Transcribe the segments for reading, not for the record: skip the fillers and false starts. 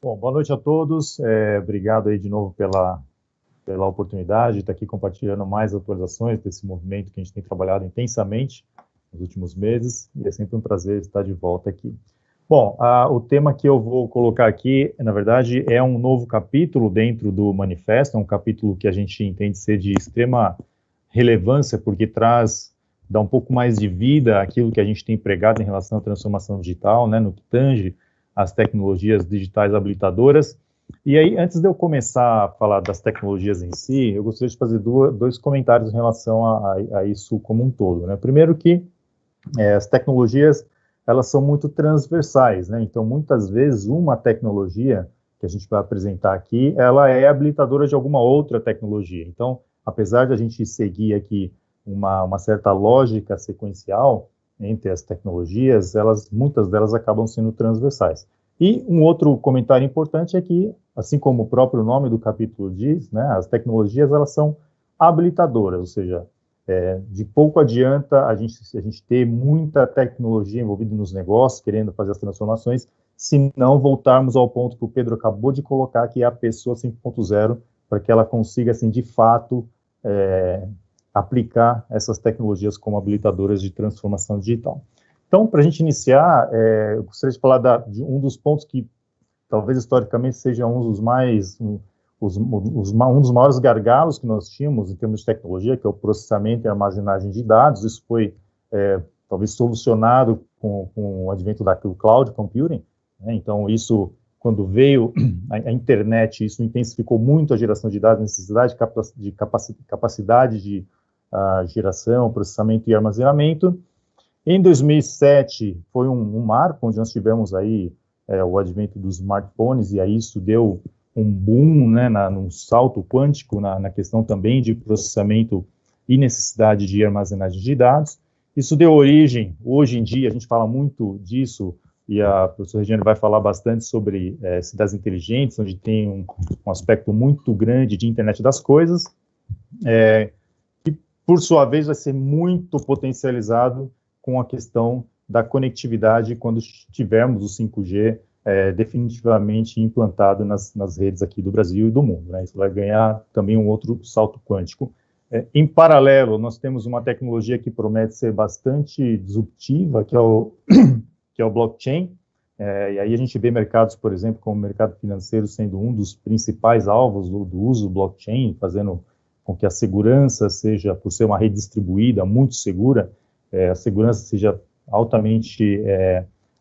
Bom, boa noite a todos. Obrigado aí de novo pela oportunidade de estar aqui compartilhando mais atualizações desse movimento que a gente tem trabalhado intensamente nos últimos meses, e é sempre um prazer estar de volta aqui. Bom, o tema que eu vou colocar aqui, na verdade, é um novo capítulo dentro do manifesto, é um capítulo que a gente entende ser de extrema relevância, porque dá um pouco mais de vida àquilo que a gente tem pregado em relação à transformação digital, né, no que tange as tecnologias digitais habilitadoras. E aí, antes de eu começar a falar das tecnologias em si, eu gostaria de fazer dois comentários em relação a isso como um todo, né? Primeiro que as tecnologias, elas são muito transversais, né? Então, muitas vezes, uma tecnologia que a gente vai apresentar aqui, ela é habilitadora de alguma outra tecnologia. Então, apesar de a gente seguir aqui uma certa lógica sequencial entre as tecnologias, muitas delas acabam sendo transversais. E um outro comentário importante é que, assim como o próprio nome do capítulo diz, né, as tecnologias, elas são habilitadoras, ou seja, de pouco adianta a gente ter muita tecnologia envolvida nos negócios, querendo fazer as transformações, se não voltarmos ao ponto que o Pedro acabou de colocar, que é a pessoa 5.0, para que ela consiga, assim, de fato, aplicar essas tecnologias como habilitadoras de transformação digital. Então, para a gente iniciar, eu gostaria de falar de um dos pontos que talvez historicamente seja um dos maiores gargalos que nós tínhamos em termos de tecnologia, que é o processamento e armazenagem de dados. Isso foi talvez solucionado com o advento do cloud computing, né? Então, isso, quando veio a internet, isso intensificou muito a geração de dados, necessidade de capacidade de geração, processamento e armazenamento. Em 2007, foi um marco, onde nós tivemos aí o advento dos smartphones, e aí isso deu um boom, né, num salto quântico na questão também de processamento e necessidade de armazenagem de dados. Isso deu origem, hoje em dia, a gente fala muito disso, e a professora Regiane vai falar bastante sobre cidades inteligentes, onde tem um aspecto muito grande de internet das coisas, que, por sua vez, vai ser muito potencializado com a questão da conectividade quando tivermos o 5G definitivamente implantado nas redes aqui do Brasil e do mundo, né? Isso vai ganhar também um outro salto quântico. Em paralelo, nós temos uma tecnologia que promete ser bastante disruptiva, que é o blockchain, e aí a gente vê mercados, por exemplo, como o mercado financeiro sendo um dos principais alvos do uso do blockchain, fazendo com que a segurança seja, por ser uma rede distribuída, muito segura, a segurança seja altamente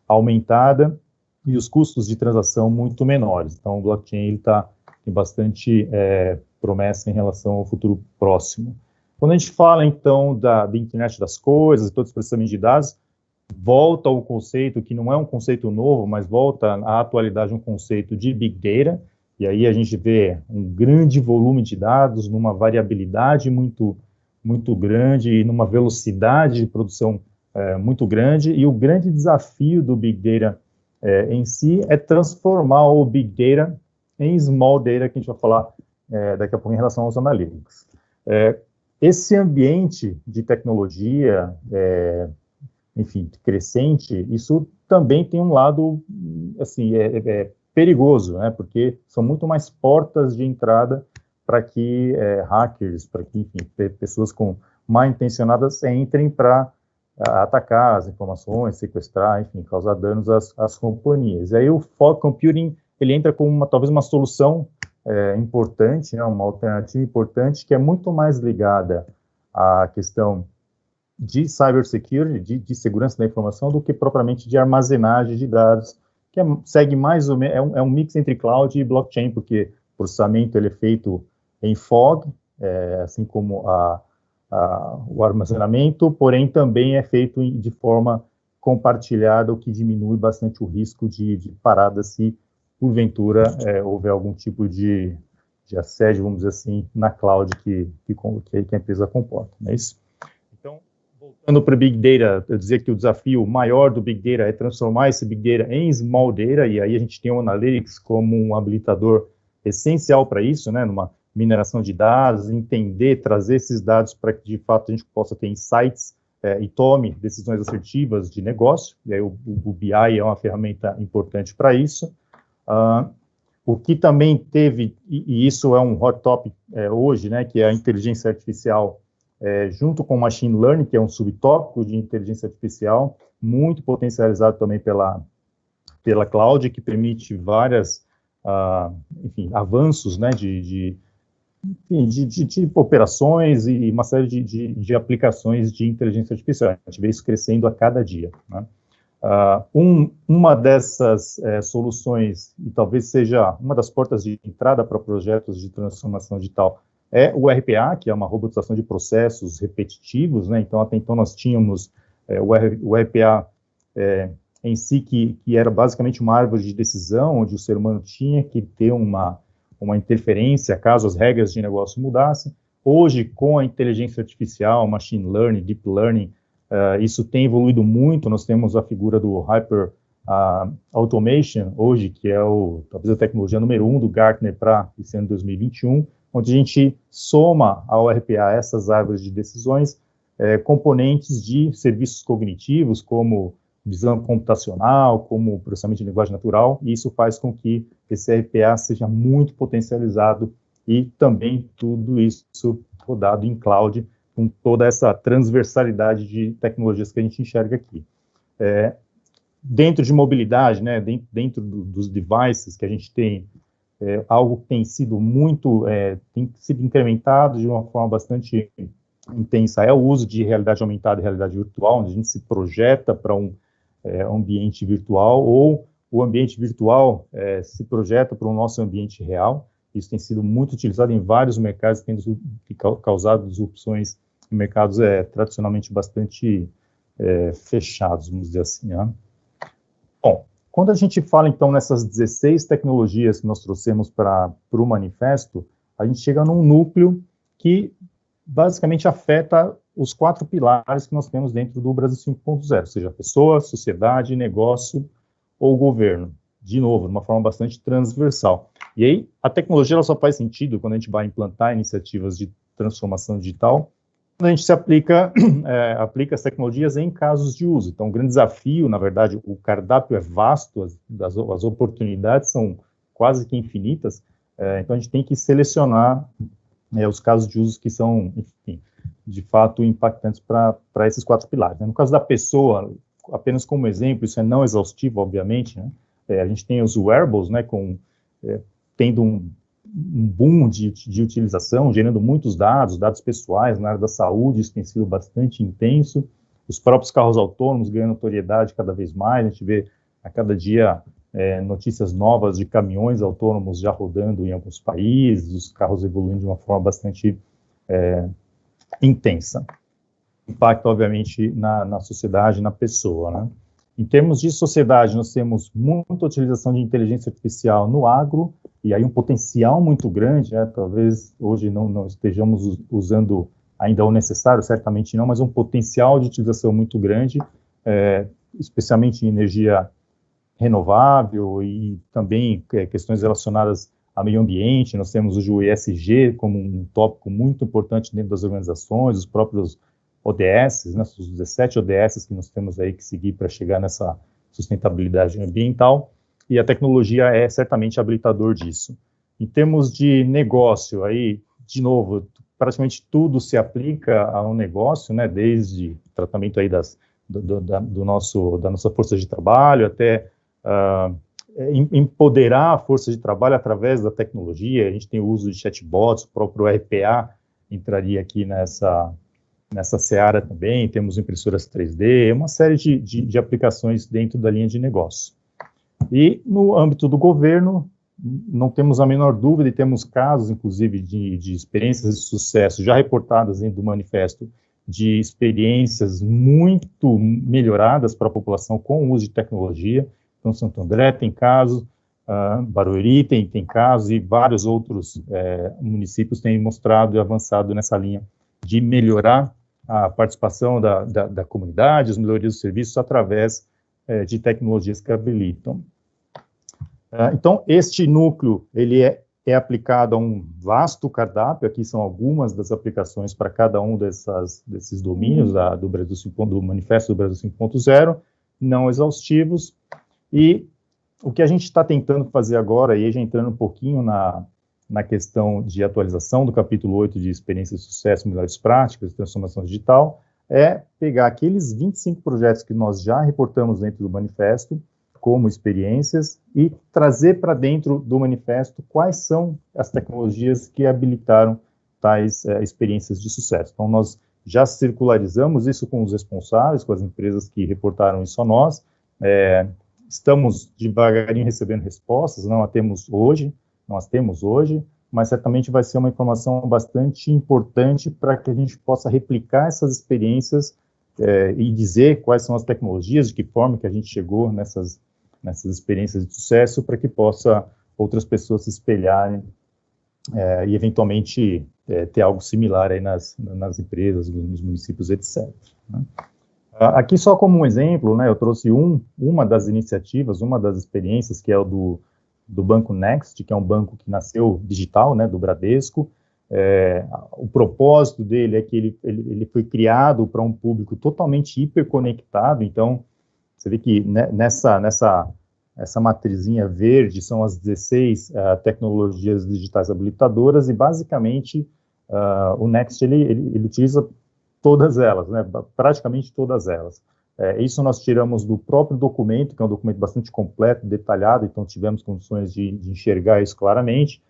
aumentada e os custos de transação muito menores. Então, o blockchain tem bastante promessa em relação ao futuro próximo. Quando a gente fala, então, da internet das coisas, todo esse processamento de dados, volta ao conceito, que não é um conceito novo, mas volta à atualidade um conceito de Big Data, e aí a gente vê um grande volume de dados, numa variabilidade muito grande e numa velocidade de produção muito grande, e o grande desafio do Big Data em si é transformar o Big Data em Small Data, que a gente vai falar daqui a pouco em relação aos analytics. Esse ambiente de tecnologia, enfim, crescente, isso também tem um lado, assim, perigoso, né, porque são muito mais portas de entrada para que hackers, para que, enfim, pessoas mal intencionadas entrem para atacar as informações, sequestrar, enfim, causar danos às companhias. E aí o fog computing, ele entra como talvez uma solução importante, né, uma alternativa importante, que é muito mais ligada à questão de cybersecurity, de segurança da informação, do que propriamente de armazenagem de dados, que segue mais ou menos, é um mix entre cloud e blockchain, porque o processamento ele é feito em fog, assim como o armazenamento, porém também é feito de forma compartilhada, o que diminui bastante o risco de parada se, porventura, houver algum tipo de assédio, vamos dizer assim, na cloud que a empresa comporta, não é isso? Então, voltando para o Big Data, eu dizer que o desafio maior do Big Data é transformar esse Big Data em Small Data, e aí a gente tem o Analytics como um habilitador essencial para isso, né, mineração de dados, entender, trazer esses dados para que, de fato, a gente possa ter insights e tome decisões assertivas de negócio, e aí o BI é uma ferramenta importante para isso. O que também teve, e isso é um hot topic hoje, né, que é a inteligência artificial, junto com o machine learning, que é um subtópico de inteligência artificial, muito potencializado também pela cloud, que permite várias, enfim, avanços, né, de operações e uma série de aplicações de inteligência artificial. A gente vê isso crescendo a cada dia, né? Uma dessas soluções, e talvez seja uma das portas de entrada para projetos de transformação digital, é o RPA, que é uma robotização de processos repetitivos, né? Então, até então nós tínhamos o RPA em si, que era basicamente uma árvore de decisão, onde o ser humano tinha que ter uma interferência caso as regras de negócio mudassem. Hoje, com a inteligência artificial, machine learning, deep learning, isso tem evoluído muito. Nós temos a figura do Hyper Automation, hoje, que é talvez a tecnologia número 1 do Gartner para esse ano 2021, onde a gente soma ao RPA essas árvores de decisões, componentes de serviços cognitivos, como visão computacional, como processamento de linguagem natural, e isso faz com que esse RPA seja muito potencializado e também tudo isso rodado em cloud, com toda essa transversalidade de tecnologias que a gente enxerga aqui. Dentro de mobilidade, né, dentro dos devices que a gente tem, algo que tem sido incrementado de uma forma bastante intensa, é o uso de realidade aumentada e realidade virtual, onde a gente se projeta para um ambiente virtual, ou o ambiente virtual se projeta para o nosso ambiente real. Isso tem sido muito utilizado em vários mercados, tendo causado disrupções em mercados tradicionalmente bastante fechados, vamos dizer assim, né? Bom, quando a gente fala, então, nessas 16 tecnologias que nós trouxemos para o manifesto, a gente chega num núcleo que basicamente afeta os 4 pilares que nós temos dentro do Brasil 5.0, seja pessoa, sociedade, negócio ou governo. De novo, de uma forma bastante transversal. E aí, a tecnologia ela só faz sentido quando a gente vai implantar iniciativas de transformação digital, quando a gente se aplica as tecnologias em casos de uso. Então, o grande desafio, na verdade, o cardápio é vasto, as oportunidades são quase que infinitas, então a gente tem que selecionar os casos de uso que são, enfim, de fato impactantes para esses 4 pilares, né? No caso da pessoa, apenas como exemplo, isso é não exaustivo, obviamente, né? A gente tem os wearables, né, tendo um boom de utilização, gerando muitos dados pessoais na área da saúde, isso tem sido bastante intenso. Os próprios carros autônomos ganhando notoriedade cada vez mais, a gente vê a cada dia notícias novas de caminhões autônomos já rodando em alguns países, os carros evoluindo de uma forma bastante intensa. Impacto, obviamente, na sociedade, na pessoa, né? Em termos de sociedade, nós temos muita utilização de inteligência artificial no agro, e aí um potencial muito grande, né? Talvez hoje não estejamos usando ainda o necessário, certamente não, mas um potencial de utilização muito grande, especialmente em energia renovável e também questões relacionadas ao meio ambiente. Nós temos hoje o ESG como um tópico muito importante dentro das organizações, os próprios ODS, né, os 17 ODS que nós temos aí que seguir para chegar nessa sustentabilidade ambiental, e a tecnologia é certamente habilitador disso. Em termos de negócio, aí, de novo, praticamente tudo se aplica ao negócio, né, desde tratamento aí da nossa força de trabalho até empoderar a força de trabalho através da tecnologia. A gente tem o uso de chatbots, o próprio RPA entraria aqui nessa seara também, temos impressoras 3D, uma série de aplicações dentro da linha de negócio. E no âmbito do governo, não temos a menor dúvida, e temos casos, inclusive, de experiências de sucesso já reportadas dentro do manifesto, de experiências muito melhoradas para a população com o uso de tecnologia. Então, Santo André tem casos, Barueri tem casos, e vários outros municípios têm mostrado e avançado nessa linha de melhorar a participação da comunidade, as melhorias dos serviços através de tecnologias que habilitam. Então, este núcleo, ele é é aplicado a um vasto cardápio. Aqui são algumas das aplicações para cada um desses domínios do Manifesto do Brasil 5.0, não exaustivos. E o que a gente está tentando fazer agora, e já entrando um pouquinho na questão de atualização do capítulo 8 de experiência de sucesso, melhores práticas, transformação digital, é pegar aqueles 25 projetos que nós já reportamos dentro do manifesto, como experiências, e trazer para dentro do manifesto quais são as tecnologias que habilitaram tais experiências de sucesso. Então, nós já circularizamos isso com os responsáveis, com as empresas que reportaram isso a nós. Estamos devagarinho recebendo respostas, não as temos hoje, mas certamente vai ser uma informação bastante importante para que a gente possa replicar essas experiências e dizer quais são as tecnologias, de que forma que a gente chegou nessas experiências de sucesso, para que possa outras pessoas se espelharem e eventualmente ter algo similar aí nas empresas, nos municípios, etc. Né? Aqui só como um exemplo, né, eu trouxe uma das iniciativas, uma das experiências, que é o do Banco Next, que é um banco que nasceu digital, né, do Bradesco. O propósito dele é que ele foi criado para um público totalmente hiperconectado. Então, você vê que essa matrizinha verde são as 16 tecnologias digitais habilitadoras, e basicamente o Next ele utiliza todas elas, né, praticamente todas elas. Isso nós tiramos do próprio documento, que é um documento bastante completo, detalhado, então tivemos condições de enxergar isso claramente,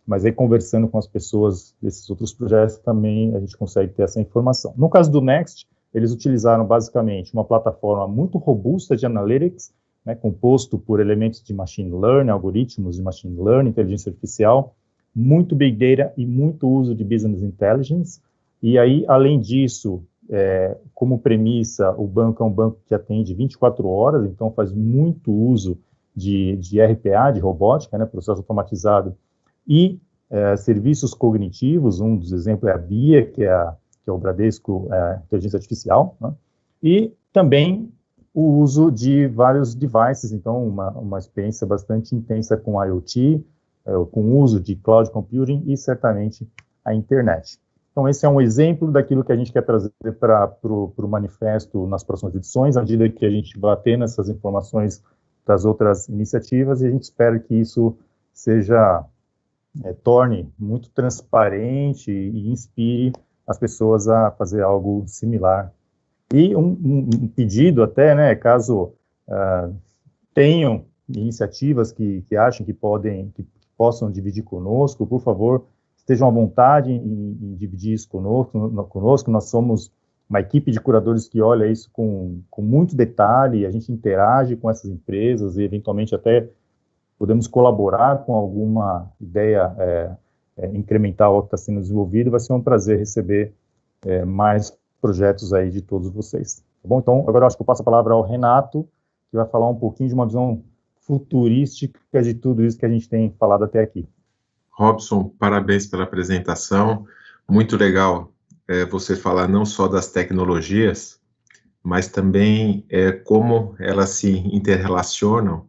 mas aí conversando com as pessoas desses outros projetos também a gente consegue ter essa informação. No caso do Next, eles utilizaram basicamente uma plataforma muito robusta de analytics, né, composto por elementos de machine learning, algoritmos de machine learning, inteligência artificial, muito big data e muito uso de business intelligence. E aí, além disso, como premissa, o banco é um banco que atende 24 horas, então faz muito uso de RPA, de robótica, né, processo automatizado, e serviços cognitivos. Um dos exemplos é a BIA, que é o Bradesco Inteligência Artificial, né, e também o uso de vários devices, então uma experiência bastante intensa com IoT, com o uso de cloud computing e certamente a internet. Então, esse é um exemplo daquilo que a gente quer trazer para o manifesto nas próximas edições, à medida que a gente vai tendo essas informações das outras iniciativas, e a gente espera que isso torne muito transparente e inspire as pessoas a fazer algo similar. E um pedido até, né, caso tenham iniciativas que achem que possam dividir conosco, por favor, estejam à vontade em dividir isso conosco. Nós somos uma equipe de curadores que olha isso com muito detalhe, a gente interage com essas empresas e, eventualmente, até podemos colaborar com alguma ideia incremental que está sendo desenvolvida. Vai ser um prazer receber mais projetos aí de todos vocês. Tá bom? Então, agora eu acho que eu passo a palavra ao Renato, que vai falar um pouquinho de uma visão futurística de tudo isso que a gente tem falado até aqui. Robson, parabéns pela apresentação. Muito legal você falar não só das tecnologias, mas também como elas se interrelacionam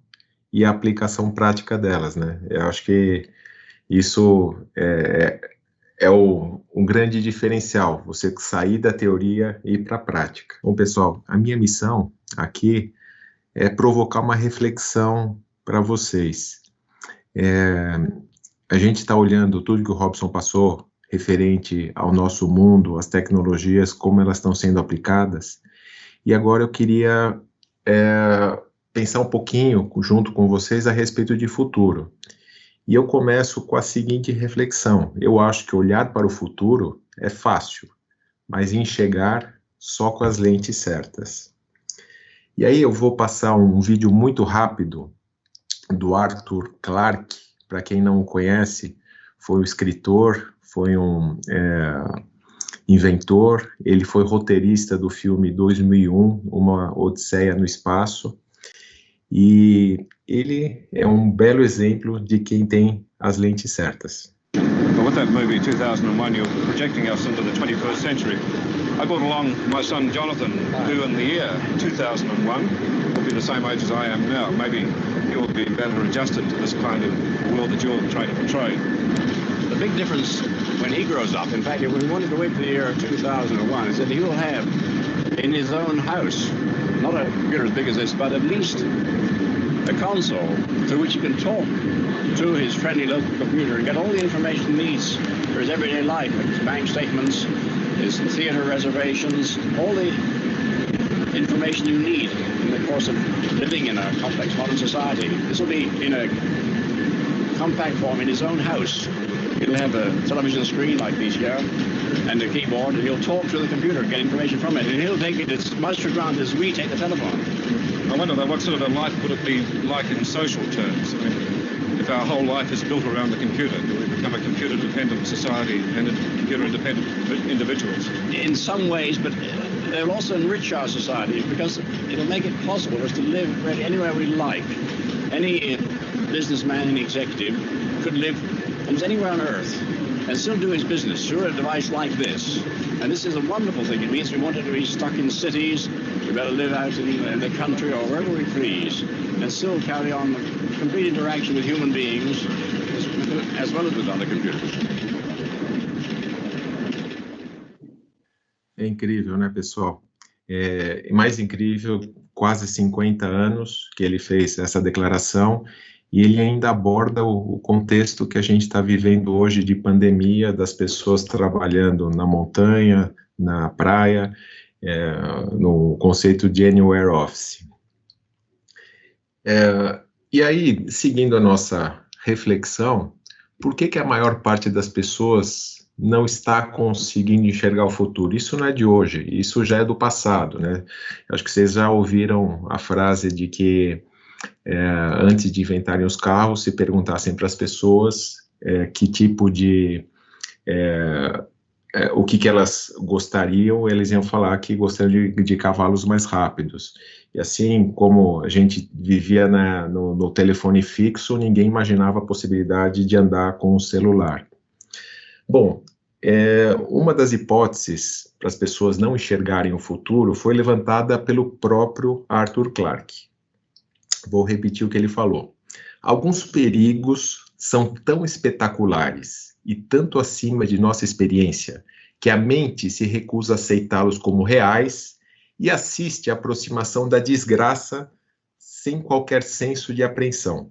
e a aplicação prática delas, né? Eu acho que isso é um grande diferencial, você sair da teoria e ir para a prática. Bom, pessoal, a minha missão aqui é provocar uma reflexão para vocês. A gente está olhando tudo que o Robson passou referente ao nosso mundo, as tecnologias, como elas estão sendo aplicadas, e agora eu queria pensar um pouquinho junto com vocês a respeito de futuro. E eu começo com a seguinte reflexão: eu acho que olhar para o futuro é fácil, mas enxergar só com as lentes certas. E aí eu vou passar um vídeo muito rápido do Arthur Clarke. Para quem não o conhece, foi um escritor, foi um inventor, ele foi roteirista do filme 2001, Uma Odisseia no Espaço, e ele é um belo exemplo de quem tem as lentes certas. Well, with that movie 2001, you're projecting us into the 21st century. I brought along my son Jonathan, who in the year 2001 will be the same age as I am now. Maybe he'll be better adjusted to this kind of world that you're trying to portray. The big difference when he grows up, in fact, if we wanted to wait for the year 2001, is that he will have in his own house, not a computer as big as this, but at least a console through which he can talk to his friendly local computer and get all the information he needs for his everyday life, like his bank statements, his theater reservations, all the information you need in the course of living in a complex modern society. This will be in a compact form in his own house. He'll have a television screen like these here and a keyboard, and he'll talk to the computer and get information from it, and he'll take it as much for granted as we take the telephone. I wonder though, what sort of a life would it be like in social terms? I mean, if our whole life is built around the computer, do we become a computer-dependent society and computer-independent individuals? In some ways, but they'll also enrich our society because it'll make it possible for us to live really anywhere we like. Any businessman, any executive could live almost anywhere on Earth and still do his business through a device like this. And this is a wonderful thing. It means we wanted to be stuck in cities, we better live out in the country or wherever we please, and still carry on complete interaction with human beings as well as with other computers. É incrível, né, pessoal? É mais incrível, quase 50 anos que ele fez essa declaração, e ele ainda aborda o contexto que a gente está vivendo hoje de pandemia, das pessoas trabalhando na montanha, na praia, no conceito de Anywhere Office. E aí, seguindo a nossa reflexão, por que a maior parte das pessoas não está conseguindo enxergar o futuro? Isso não é de hoje, isso já é do passado, né? Acho que vocês já ouviram a frase de que antes de inventarem os carros, se perguntassem para as pessoas que tipo de... o que elas gostariam, eles iam falar que gostariam de cavalos mais rápidos. E assim como a gente vivia no telefone fixo, ninguém imaginava a possibilidade de andar com um celular. Bom, uma das hipóteses para as pessoas não enxergarem o futuro foi levantada pelo próprio Arthur Clarke. Vou repetir o que ele falou. Alguns perigos são tão espetaculares e tanto acima de nossa experiência que a mente se recusa a aceitá-los como reais e assiste à aproximação da desgraça sem qualquer senso de apreensão.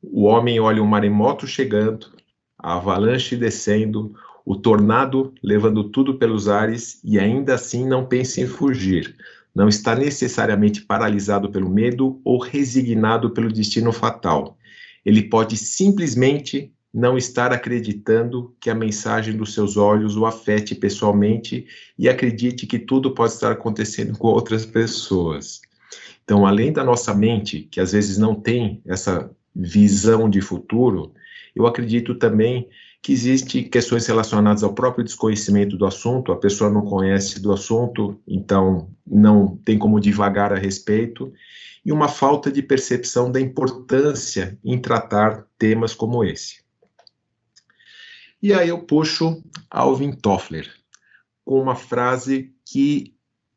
O homem olha o maremoto chegando, a avalanche descendo, o tornado levando tudo pelos ares e ainda assim não pensa em fugir. Não está necessariamente paralisado pelo medo ou resignado pelo destino fatal. Ele pode simplesmente não estar acreditando que a mensagem dos seus olhos o afete pessoalmente e acredite que tudo pode estar acontecendo com outras pessoas. Então, além da nossa mente, que às vezes não tem essa visão de futuro, eu acredito também que existem questões relacionadas ao próprio desconhecimento do assunto, a pessoa não conhece do assunto, então não tem como divagar a respeito, e uma falta de percepção da importância em tratar temas como esse. E aí eu puxo Alvin Toffler, com uma frase que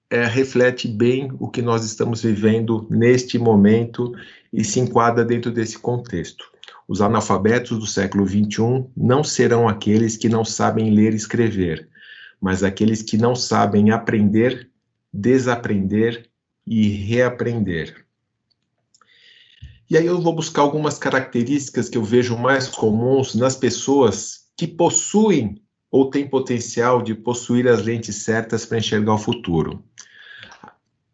reflete bem o que nós estamos vivendo neste momento e se enquadra dentro desse contexto. Os analfabetos do século XXI não serão aqueles que não sabem ler e escrever, mas aqueles que não sabem aprender, desaprender e reaprender. E aí eu vou buscar algumas características que eu vejo mais comuns nas pessoas que possuem ou têm potencial de possuir as lentes certas para enxergar o futuro.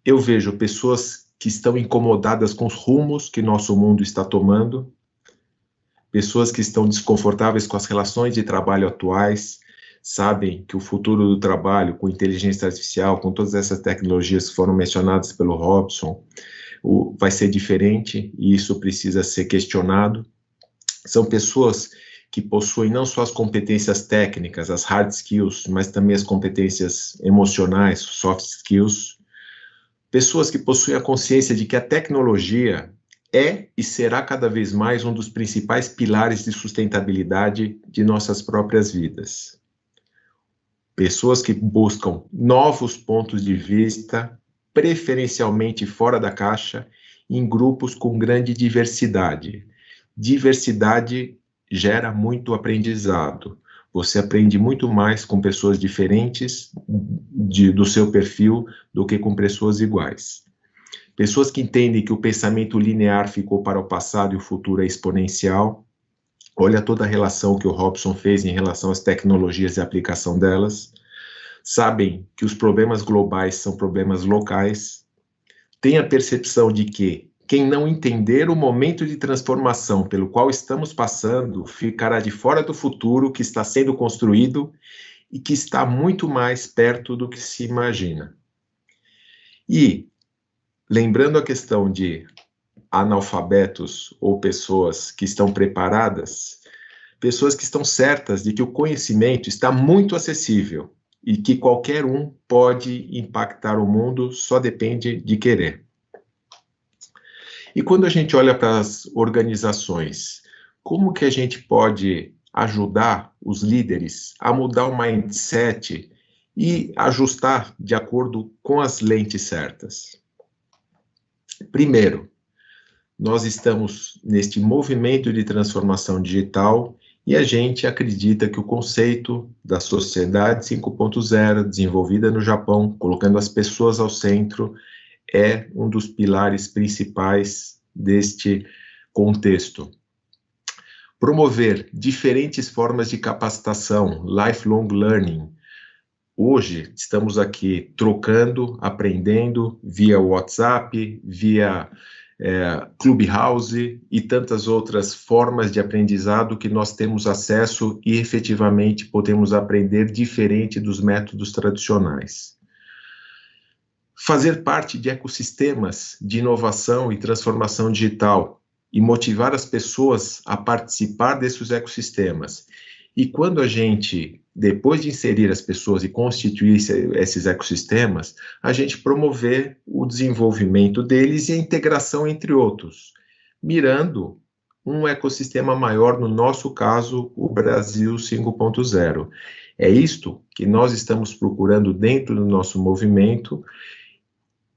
Eu vejo pessoas que estão incomodadas com os rumos que nosso mundo está tomando, pessoas que estão desconfortáveis com as relações de trabalho atuais, sabem que o futuro do trabalho, com inteligência artificial, com todas essas tecnologias que foram mencionadas pelo Robson, vai ser diferente e isso precisa ser questionado. São pessoas que possuem não só as competências técnicas, as hard skills, mas também as competências emocionais, soft skills. Pessoas que possuem a consciência de que a tecnologia é e será cada vez mais um dos principais pilares de sustentabilidade de nossas próprias vidas. Pessoas que buscam novos pontos de vista preferencialmente fora da caixa, em grupos com grande diversidade. Diversidade gera muito aprendizado. Você aprende muito mais com pessoas diferentes do seu perfil do que com pessoas iguais. Pessoas que entendem que o pensamento linear ficou para o passado e o futuro é exponencial. Olha toda a relação que o Robson fez em relação às tecnologias e a aplicação delas. Sabem que os problemas globais são problemas locais. Tem a percepção de que quem não entender o momento de transformação pelo qual estamos passando ficará de fora do futuro que está sendo construído e que está muito mais perto do que se imagina. E, lembrando a questão de analfabetos ou pessoas que estão preparadas, pessoas que estão certas de que o conhecimento está muito acessível e que qualquer um pode impactar o mundo, só depende de querer. E quando a gente olha para as organizações, como que a gente pode ajudar os líderes a mudar o mindset e ajustar de acordo com as lentes certas? Primeiro, nós estamos neste movimento de transformação digital e a gente acredita que o conceito da sociedade 5.0, desenvolvida no Japão, colocando as pessoas ao centro, é um dos pilares principais deste contexto. Promover diferentes formas de capacitação, lifelong learning. Hoje estamos aqui trocando, aprendendo via WhatsApp, via Clubhouse e tantas outras formas de aprendizado que nós temos acesso e efetivamente podemos aprender diferente dos métodos tradicionais. Fazer parte de ecossistemas de inovação e transformação digital e motivar as pessoas a participar desses ecossistemas. E quando a gente, depois de inserir as pessoas e constituir esses ecossistemas, a gente promover o desenvolvimento deles e a integração entre outros, mirando um ecossistema maior, no nosso caso, o Brasil 5.0. É isto que nós estamos procurando dentro do nosso movimento,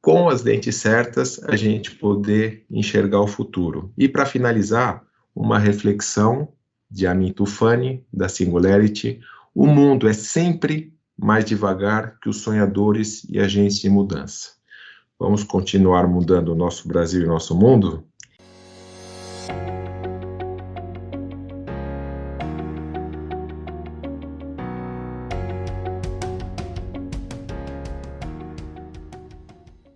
com as lentes certas, a gente poder enxergar o futuro. E para finalizar, uma reflexão de Amin Tufani, da Singularity: o mundo é sempre mais devagar que os sonhadores e agentes de mudança. Vamos continuar mudando o nosso Brasil e o nosso mundo?